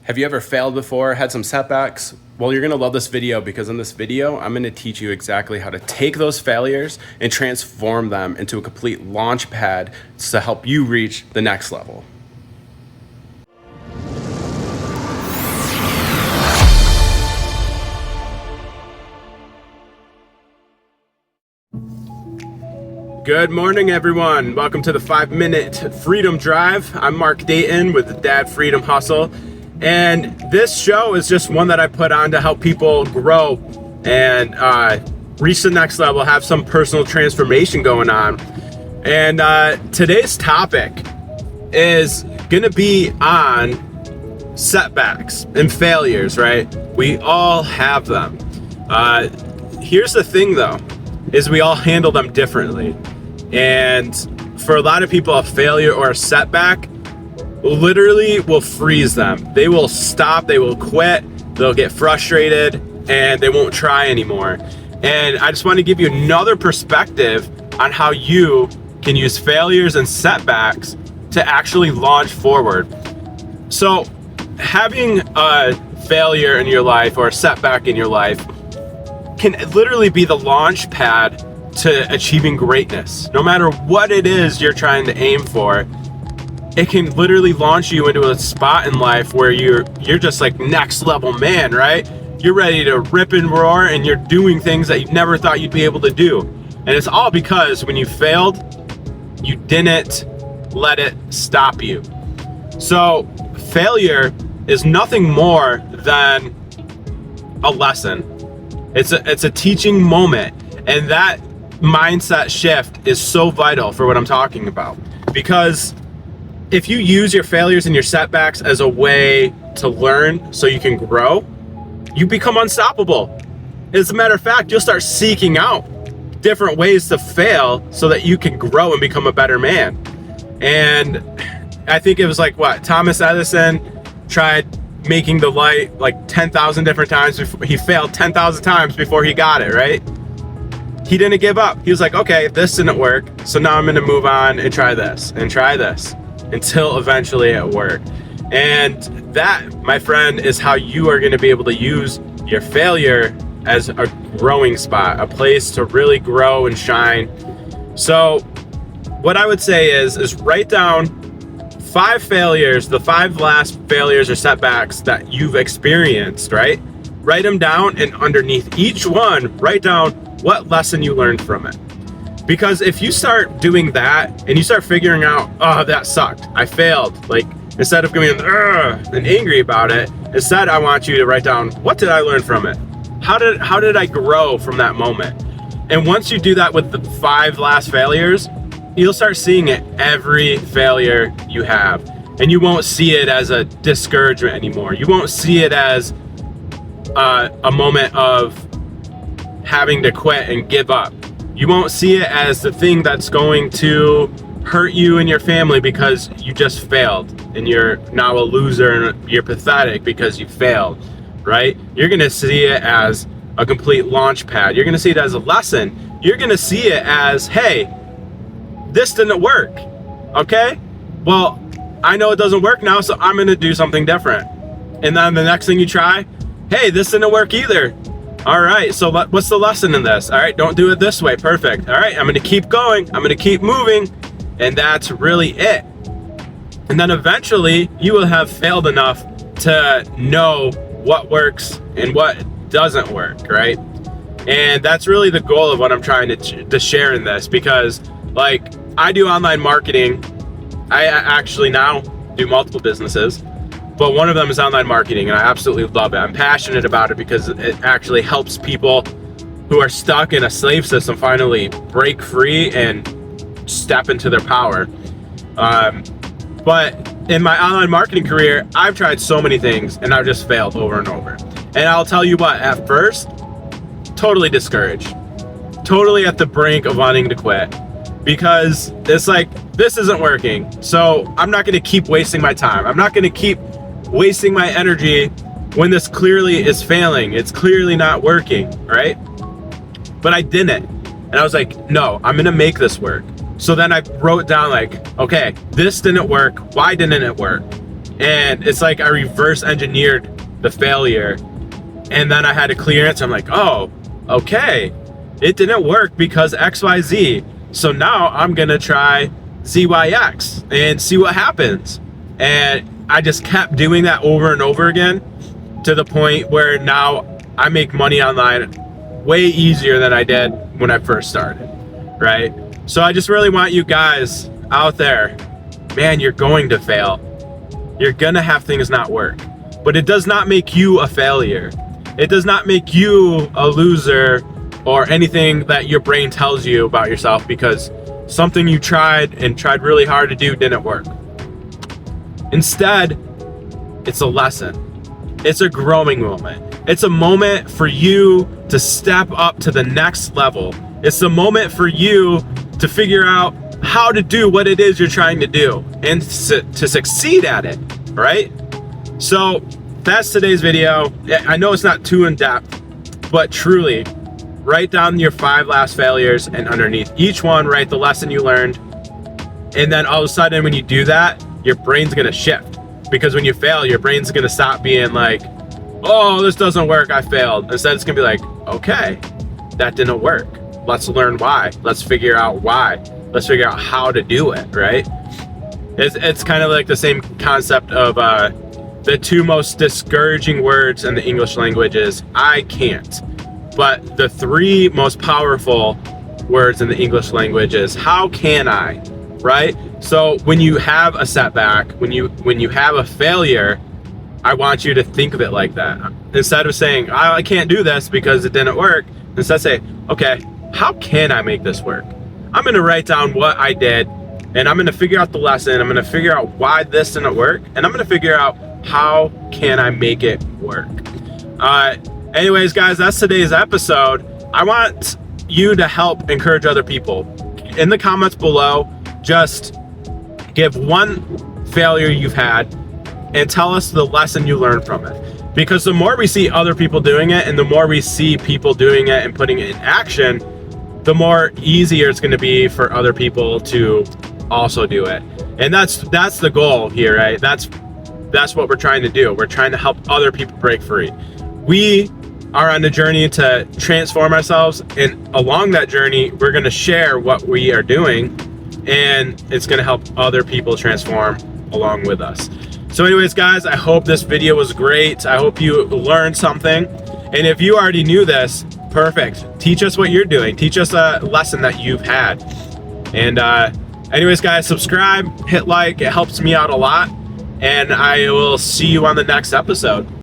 Have you ever failed before, had some setbacks? Well, you're gonna love this video because in this video, I'm gonna teach you exactly how to take those failures and transform them into a complete launch pad to help you reach the next level. Good morning, everyone. Welcome to the 5-Minute Freedom Drive. I'm Mark Dayton with the Dad Freedom Hustle. And this show is just one that I put on to help people grow and reach the next level, have some personal transformation going on. And today's topic is gonna be on setbacks and failures, right? We all have them. Here's the thing though, is we all handle them differently. And for a lot of people, a failure or a setback literally will freeze them. They will stop, they will quit, they'll get frustrated, and they won't try anymore. And I just want to give you another perspective on how you can use failures and setbacks to actually launch forward. So having a failure in your life or a setback in your life can literally be the launch pad to achieving greatness. No matter what it is you're trying to aim for, it can literally launch you into a spot in life where you're just like next level man, right? You're ready to rip and roar and you're doing things that you never thought you'd be able to do. And it's all because when you failed, you didn't let it stop you. So failure is nothing more than a lesson. It's a teaching moment, and that mindset shift is so vital for what I'm talking about. Because if you use your failures and your setbacks as a way to learn so you can grow, you become unstoppable. As a matter of fact, you'll start seeking out different ways to fail so that you can grow and become a better man. And I think it was like Thomas Edison tried making the light like 10,000 different times before he failed 10,000 times before he got it, right? He didn't give up. He was like, okay, this didn't work, so now I'm gonna move on and try this until eventually it worked. And that, my friend, is how you are gonna be able to use your failure as a growing spot, a place to really grow and shine. So what I would say is write down 5 failures, the 5 last failures or setbacks that you've experienced, right? Write them down, and underneath each one, write down what lesson you learned from it. Because if you start doing that and you start figuring out, oh, that sucked, I failed, like instead of getting and angry about it, instead I want you to write down, what did I learn from it? How did I grow from that moment? And once you do that with the 5 last failures, you'll start seeing it every failure you have. And you won't see it as a discouragement anymore. You won't see it as a moment of having to quit and give up. You won't see it as the thing that's going to hurt you and your family because you just failed and you're now a loser and you're pathetic because you failed, right? You're gonna see it as a complete launch pad. You're gonna see it as a lesson. You're gonna see it as, hey, this didn't work, okay? Well, I know it doesn't work now, so I'm gonna do something different. And then the next thing you try, hey, this didn't work either. All right, so what's the lesson in this? All right, don't do it this way. Perfect. All right, I'm gonna keep going. I'm gonna keep moving. And that's really it. And then eventually you will have failed enough to know what works and what doesn't work, right? And that's really the goal of what I'm trying to share in this, because like I do online marketing. I actually now do multiple businesses, but one of them is online marketing, and I absolutely love it. I'm passionate about it because it actually helps people who are stuck in a slave system finally break free and step into their power. But in my online marketing career, I've tried so many things and I've just failed over and over. And I'll tell you what, at first, totally discouraged, totally at the brink of wanting to quit, because it's like, this isn't working. So I'm not gonna keep wasting my time. I'm not gonna keep wasting my energy when this clearly is failing. It's clearly not working, right? But I didn't. And I was like, no, I'm gonna make this work. So then I wrote down like, okay, this didn't work. Why didn't it work? And it's like I reverse engineered the failure, and then I had a clear answer. I'm like, oh, okay, it didn't work because XYZ. So now I'm gonna try ZYX and see what happens. And I just kept doing that over and over again, to the point where now I make money online way easier than I did when I first started, right? So I just really want you guys out there, man, you're going to fail. You're gonna have things not work, but it does not make you a failure. It does not make you a loser or anything that your brain tells you about yourself because something you tried really hard to do didn't work. Instead, it's a lesson. It's a growing moment. It's a moment for you to step up to the next level. It's a moment for you to figure out how to do what it is you're trying to do and to succeed at it, right? So that's today's video. I know it's not too in-depth, but truly, write down your 5 last failures, and underneath each one, write the lesson you learned. And then all of a sudden, when you do that, your brain's gonna shift. Because when you fail, your brain's gonna stop being like, oh, this doesn't work, I failed. Instead, it's gonna be like, okay, that didn't work. Let's learn why. Let's figure out why. Let's figure out how to do it, right? It's kind of like the same concept of the 2 most discouraging words in the English language is I can't. But the 3 most powerful words in the English language is how can I, right? So when you have a setback, when you have a failure, I want you to think of it like that. Instead of saying, I can't do this because it didn't work, instead say, okay, how can I make this work? I'm gonna write down what I did, and I'm gonna figure out the lesson, I'm gonna figure out why this didn't work, and I'm gonna figure out how can I make it work. Anyways, guys, that's today's episode. I want you to help encourage other people. In the comments below, just give 1 failure you've had and tell us the lesson you learned from it. Because the more we see other people doing it, and the more we see people doing it and putting it in action, the more easier it's gonna be for other people to also do it. And that's the goal here, right? That's what we're trying to do. We're trying to help other people break free. We are on a journey to transform ourselves, and along that journey, we're gonna share what we are doing, and it's gonna help other people transform along with us. So anyways, guys, I hope this video was great. I hope you learned something. And if you already knew this, perfect. Teach us what you're doing. Teach us a lesson that you've had. And anyways, guys, subscribe, hit like. It helps me out a lot. And I will see you on the next episode.